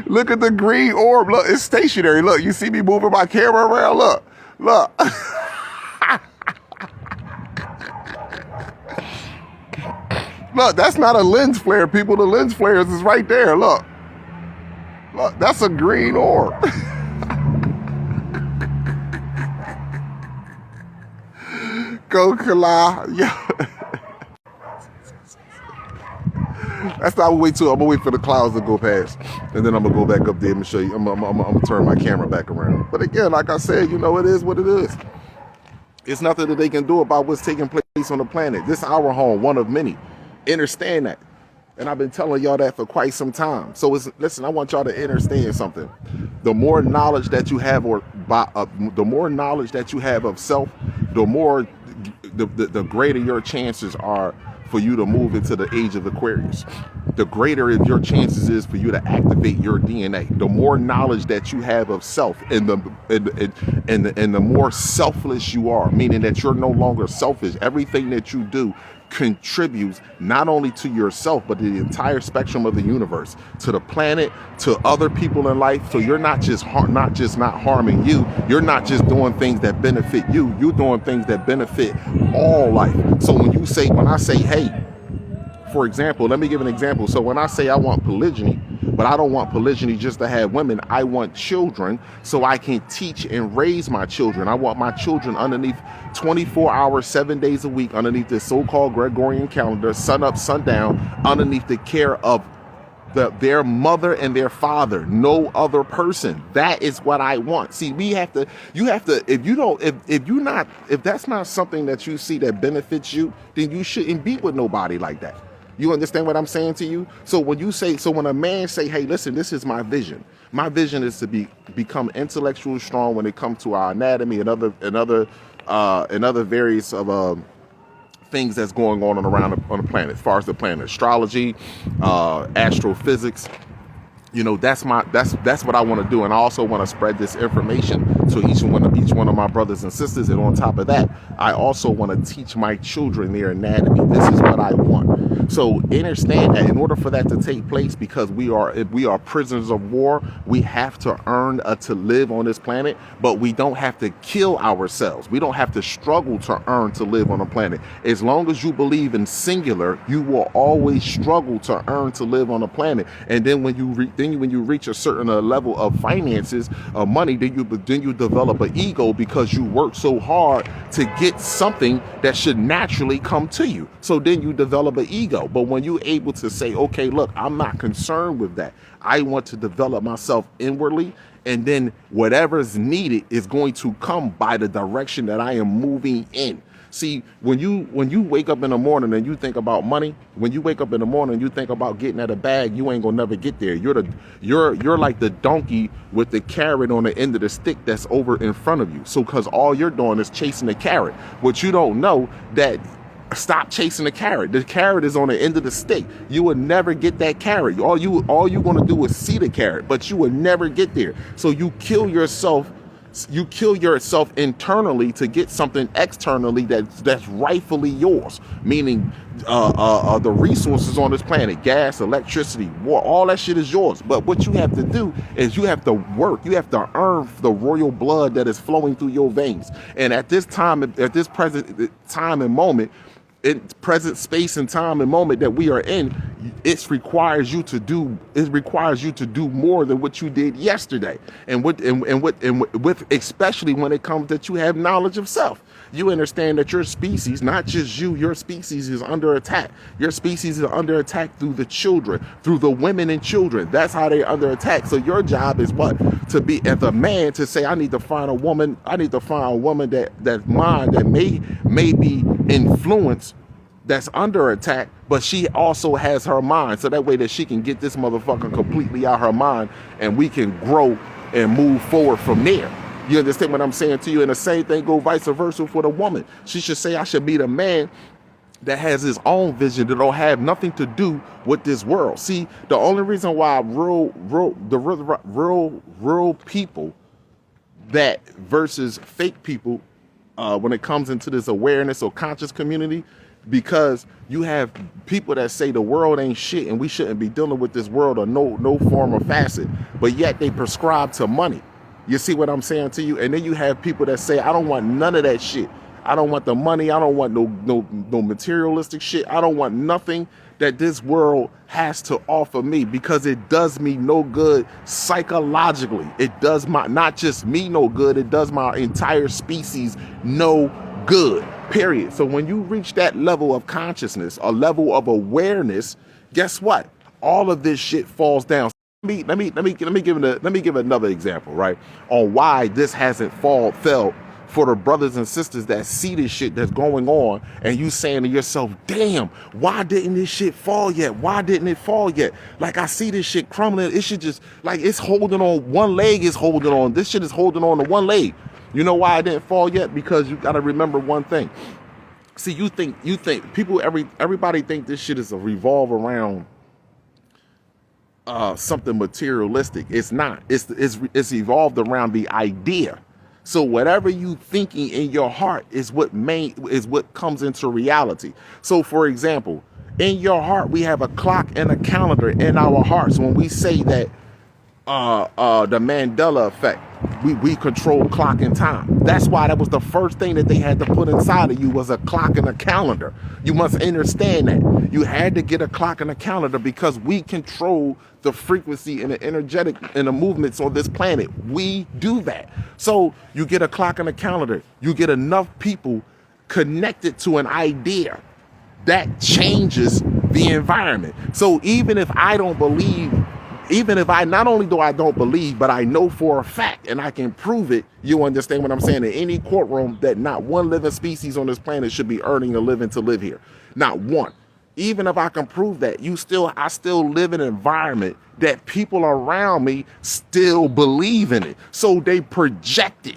Look at the green orb. Look, it's stationary. Look, you see me moving my camera around? Look. Look, that's not a lens flare, people. The lens flares is right there. Look, that's a green orb. Go Kala. Yeah. That's not wait till I'm gonna wait for the clouds to go past, and then I'm gonna go back up there and show you. I'm gonna turn my camera back around. But again, like I said, you know, it is what it is. It's nothing that they can do about what's taking place on the planet. This is our home, one of many. Understand that. And I've been telling y'all that for quite some time. So listen, I want y'all to understand something. The more knowledge that you have, the more knowledge that you have of self, the greater your chances are for you to move into the age of Aquarius. The greater your chances is for you to activate your DNA. The more knowledge that you have of self, and the more selfless you are, meaning that you're no longer selfish. Everything that you do contributes not only to yourself, but to the entire spectrum of the universe, to the planet, to other people in life. So you're not just not harming you. You're not just doing things that benefit you. You're doing things that benefit all life. So when I say, hey, for example, let me give an example. So when I say I want polygyny, but I don't want polygyny just to have women. I want children so I can teach and raise my children. I want my children underneath 24 hours, 7 days a week, underneath the so-called Gregorian calendar, sun up, sundown, underneath the care of their mother and their father, no other person. That is what I want. See, if that's not something that you see that benefits you, then you shouldn't be with nobody like that. You understand what I'm saying to you? So when a man say, hey, listen, this is my vision. My vision is to become intellectually strong when it comes to our anatomy and other various of things that's going on around on the planet, as far as the planet, astrology, astrophysics. You know, that's what I want to do, and I also want to spread this information to each one of my brothers and sisters. And on top of that, I also want to teach my children their anatomy. This is what I want. So understand that in order for that to take place, because we are prisoners of war, we have to earn to live on this planet, but we don't have to kill ourselves. We don't have to struggle to earn to live on the planet. As long as you believe in singular, you will always struggle to earn to live on the planet. And then when you reach a certain level of finances, money, then you develop an ego because you work so hard to get something that should naturally come to you. So then you develop an ego. But when you're able to say, okay, look, I'm not concerned with that. I want to develop myself inwardly, and then whatever's needed is going to come by the direction that I am moving in. See, when you wake up in the morning and you think about money, when you wake up in the morning and you think about getting at a bag, you ain't gonna never get there. You're like the donkey with the carrot on the end of the stick that's over in front of you. So because all you're doing is chasing the carrot. What you don't know that stop chasing the carrot. The carrot is on the end of the stick. You will never get that carrot. All you want to do is see the carrot, but you will never get there. So you kill yourself internally to get something externally that's rightfully yours, meaning the resources on this planet, gas, electricity, water, all that shit is yours. But what you have to do is you have to work. You have to earn the royal blood that is flowing through your veins. And at this present time and moment, in present space and time and moment that we are in, it requires you to do more than what you did yesterday. And with especially when it comes that you have knowledge of self. You understand that your species, not just you, your species is under attack. Your species is under attack through the children, through the women and children. That's how they're under attack. So your job is what? To be, as a man, to say, I need to find a woman that's mine, that may be influenced, that's under attack, but she also has her mind. So that way that she can get this motherfucker completely out her mind, and we can grow and move forward from there. You understand what I'm saying to you? And the same thing go vice versa for the woman. She should say, I should meet a man that has his own vision, that don't have nothing to do with this world. See, the only reason why real people that versus fake people, when it comes into this awareness or conscious community, because you have people that say the world ain't shit and we shouldn't be dealing with this world or no form or facet, but yet they prescribe to money. You see what I'm saying to you? And then you have people that say, I don't want none of that shit. I don't want the money. I don't want no materialistic shit. I don't want nothing that this world has to offer me, because it does me no good psychologically. It does not just me no good, it does my entire species no good, period. So when you reach that level of consciousness, a level of awareness, guess what? All of this shit falls down. Let me give another example, right? On why this hasn't fell for the brothers and sisters that see this shit that's going on, and you saying to yourself, damn, why didn't this shit fall yet? Why didn't it fall yet? Like, I see this shit crumbling. It should just, like, it's holding on. One leg is holding on. This shit is holding on to one leg. You know why it didn't fall yet? Because you got to remember one thing. See, you think people, everybody think this shit is a revolve around something materialistic. It's not. It's evolved around the idea. So whatever you thinking in your heart is what comes into reality. So for example, in your heart, we have a clock and a calendar in our hearts. When we say that the Mandela effect, we control clock and time. That's why that was the first thing that they had to put inside of you, was a clock and a calendar. You must understand that. You had to get a clock and a calendar because we control the frequency and the energetic and the movements on this planet. We do that. So you get a clock and a calendar. You get enough people connected to an idea that changes the environment. So even if I don't believe, not only do I don't believe, but I know for a fact and I can prove it, you understand what I'm saying, in any courtroom, that not one living species on this planet should be earning a living to live here. Not one. Even if I can prove that, I still live in an environment that people around me still believe in it. So they project it.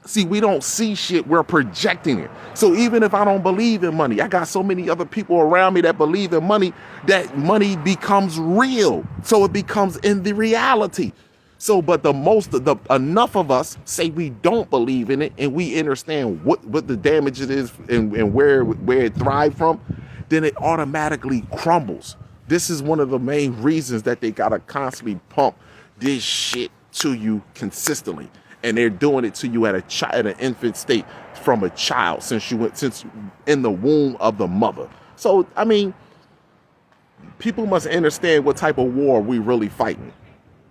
See, we don't see shit, we're projecting it. So even if I don't believe in money, I got so many other people around me that believe in money, that money becomes real. So it becomes in the reality. So, but enough of us say we don't believe in it, and we understand what the damage it is and where it thrived from, then it automatically crumbles. This is one of the main reasons that they gotta constantly pump this shit to you consistently. And they're doing it to you at an infant state, from a child, since in the womb of the mother. So, I mean, people must understand what type of war we really fighting.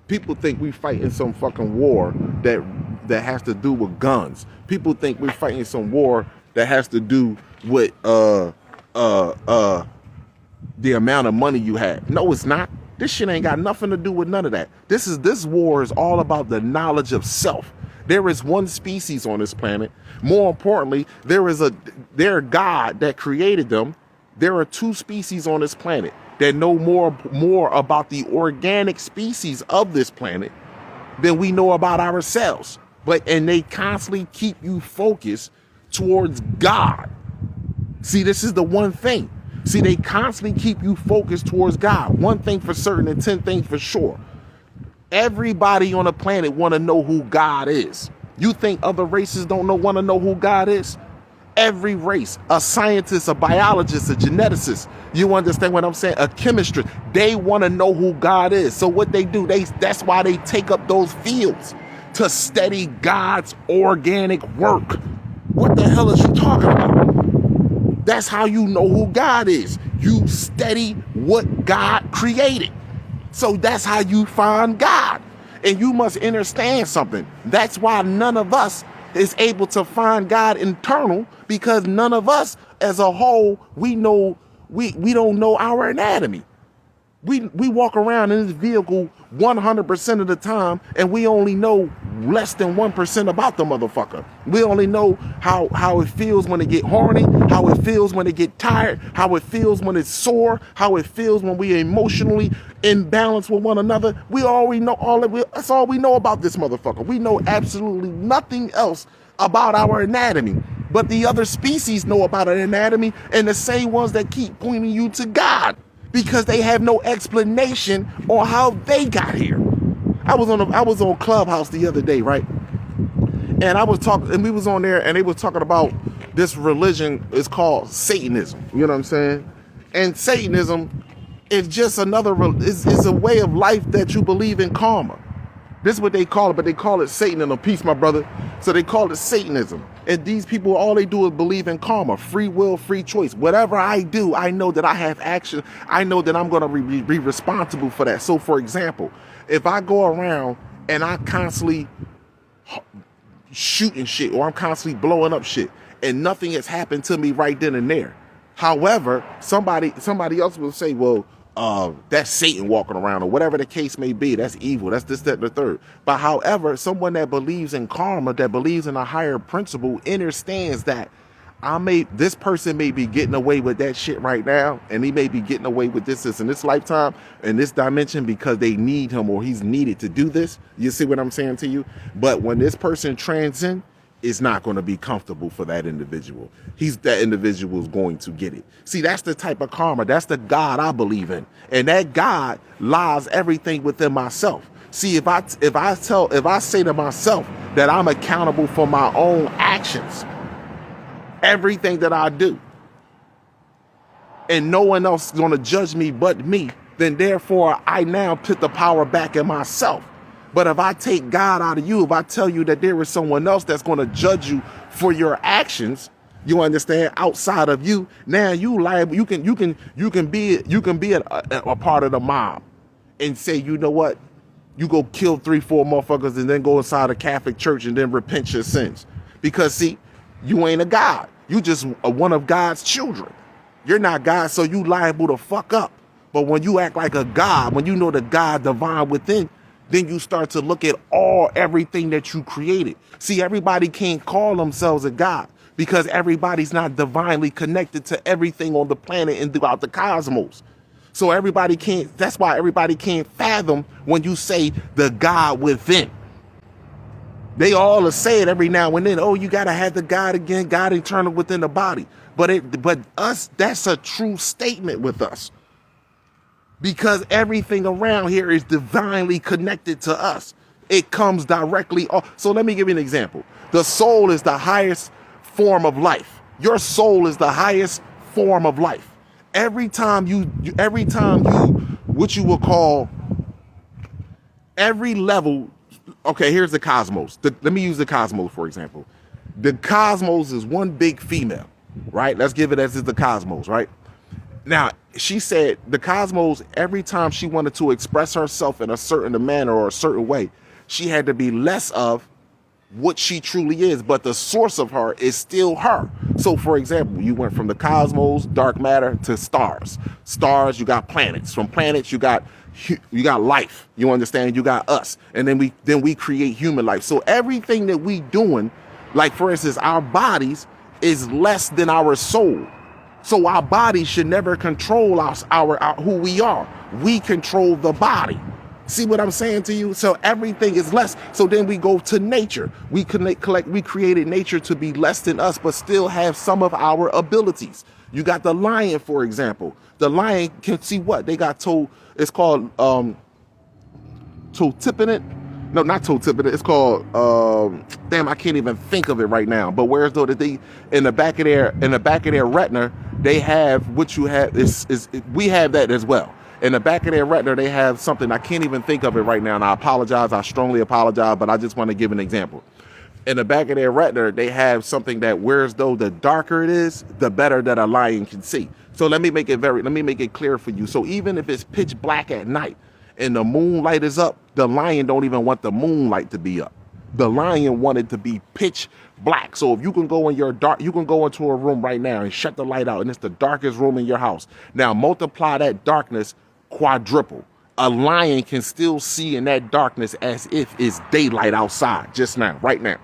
People think we fighting some fucking war that has to do with guns. People think we're fighting some war that has to do with the amount of money you have. No, it's not. This shit ain't got nothing to do with none of that. This war is all about the knowledge of self. There is one species on this planet. More importantly, there is a God that created them. There are two species on this planet that know more about the organic species of this planet than we know about ourselves. And they constantly keep you focused towards God. See, this is the one thing. See, they constantly keep you focused towards God. One thing for certain and 10 things for sure. Everybody on the planet want to know who God is. You think other races don't want to know who God is? Every race, a scientist, a biologist, a geneticist, you understand what I'm saying? A chemist, they want to know who God is. So what they do, that's why they take up those fields, to study God's organic work. What the hell is you talking about? That's how you know who God is. You study what God created. So that's how you find God. And you must understand something. That's why none of us is able to find God internal, because none of us as a whole, we don't know our anatomy. We walk around in this vehicle 100% of the time, and we only know less than 1% about the motherfucker. We only know how it feels when it get horny, how it feels when it get tired, how it feels when it's sore, how it feels when we emotionally imbalanced with one another. We already know that's all we know about this motherfucker. We know absolutely nothing else about our anatomy. But the other species know about an anatomy, and the same ones that keep pointing you to God, because they have no explanation on how they got here. I was on Clubhouse the other day, right? And I was talking, and we was on there, and they was talking about this religion is called Satanism. You know what I'm saying? And Satanism is just another, is a way of life that you believe in karma. This is what they call it, but they call it Satanism. Peace, my brother. So they call it Satanism. And these people, all they do is believe in karma, free will, free choice. Whatever I do, I know that I have action. I know that I'm going to be responsible for that. So, for example, if I go around and I constantly shooting shit, or I'm constantly blowing up shit, and nothing has happened to me right then and there. However, somebody else will say, well, that's Satan walking around, or whatever the case may be. That's evil. That's this, that, and the third. But however, someone that believes in karma, that believes in a higher principle, understands that this person may be getting away with that shit right now, and he may be getting away with this in this lifetime, in this dimension, because they need him, or he's needed to do this. You see what I'm saying to you? But when this person transcends, it's not going to be comfortable for that individual. That individual is going to get it. See, that's the type of karma. That's the God I believe in. And that God lies everything within myself. See, if I say to myself that I'm accountable for my own actions, everything that I do, and no one else is going to judge me but me, then therefore I now put the power back in myself. But if I take God out of you, if I tell you that there is someone else that's going to judge you for your actions, you understand, outside of you, now you liable. You can be a part of the mob and say, you know what, you go kill 3-4 motherfuckers and then go inside a Catholic church and then repent your sins. Because see, you ain't a God. You just one of God's children. You're not God, so you liable to fuck up. But when you act like a God, when you know the God divine within, then you start to look at everything that you created. See, everybody can't call themselves a God because everybody's not divinely connected to everything on the planet and throughout the cosmos. So that's why everybody can't fathom when you say the God within. They all say it every now and then. Oh, you got to have the God again, God eternal within the body. But us, that's a true statement with us. Because everything around here is divinely connected to us. It comes directly off. So let me give you an example. The soul is the highest form of life. Your soul is the highest form of life. Every time you, what you will call, every level. Okay, here's the cosmos. Let me use the cosmos, for example. The cosmos is one big female, right? Let's give it as the cosmos, right? Now, she said the cosmos, every time she wanted to express herself in a certain manner or a certain way, she had to be less of what she truly is, but the source of her is still her. So, for example, you went from the cosmos, dark matter, to stars. Stars, you got planets. From planets, you got life. You understand? You got us, and then we create human life. So everything that we doing, like for instance, our bodies is less than our soul. So our body should never control us, our who we are. We control the body. See what I'm saying to you? So everything is less. So then we go to nature. We created nature to be less than us, but still have some of our abilities. You got the lion, for example. The lion can see what? They got toe, it's called toe-tipping it. No, not toe-tipping it. It's called, damn, I can't even think of it right now. But whereas though that they, in the back of their retina, they have what you have, we have that as well. In the back of their retina, they have something, I can't even think of it right now, and I apologize, I strongly apologize, but I just want to give an example. In the back of their retina, they have something that whereas though the darker it is, the better that a lion can see. So let me make it clear for you. So even if it's pitch black at night and the moonlight is up, the lion don't even want the moonlight to be up. The lion wanted to be pitch black. So if you can go you can go into a room right now and shut the light out, and it's the darkest room in your house. Now multiply that darkness quadruple. A lion can still see in that darkness as if it's daylight outside just now, right now.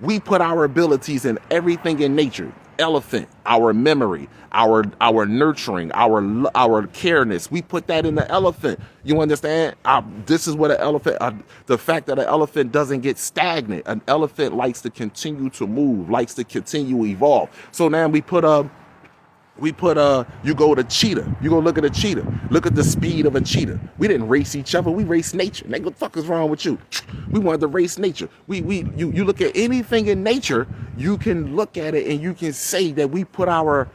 We put our abilities in everything in nature. Elephant, our memory, our nurturing, our careness. We put that in the elephant. You understand? This is what an elephant, the fact that an elephant doesn't get stagnant. An elephant likes to continue to move, likes to continue to evolve. So now we put We put you go to cheetah. You go look at a cheetah. Look at the speed of a cheetah. We didn't race each other. We raced nature. Nigga, what the fuck is wrong with you? We wanted to race nature. You look at anything in nature, you can look at it and you can say that we put our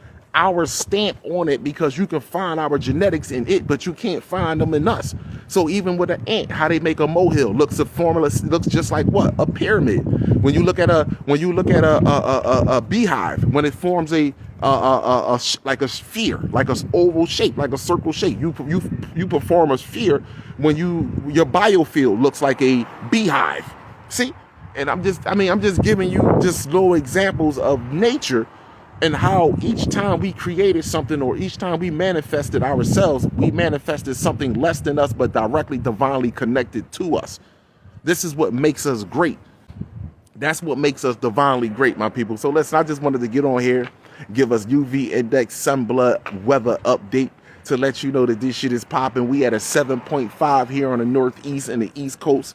stamp on it, because you can find our genetics in it, but you can't find them in us. So even with an ant, how they make a molehill looks just like what? A pyramid. When you look at a beehive, when it forms like a sphere, like a oval shape, like a circle shape, you perform a sphere when your biofield looks like a beehive. See? And I'm just giving you just little examples of nature, and how each time we created something, or each time we manifested ourselves, we manifested something less than us, but directly divinely connected to us. This is what makes us great. That's what makes us divinely great, my people. So listen, I just wanted to get on here, give us UV index, sunblood, weather update to let you know that this shit is popping. We at a 7.5 here on the Northeast and the East Coast.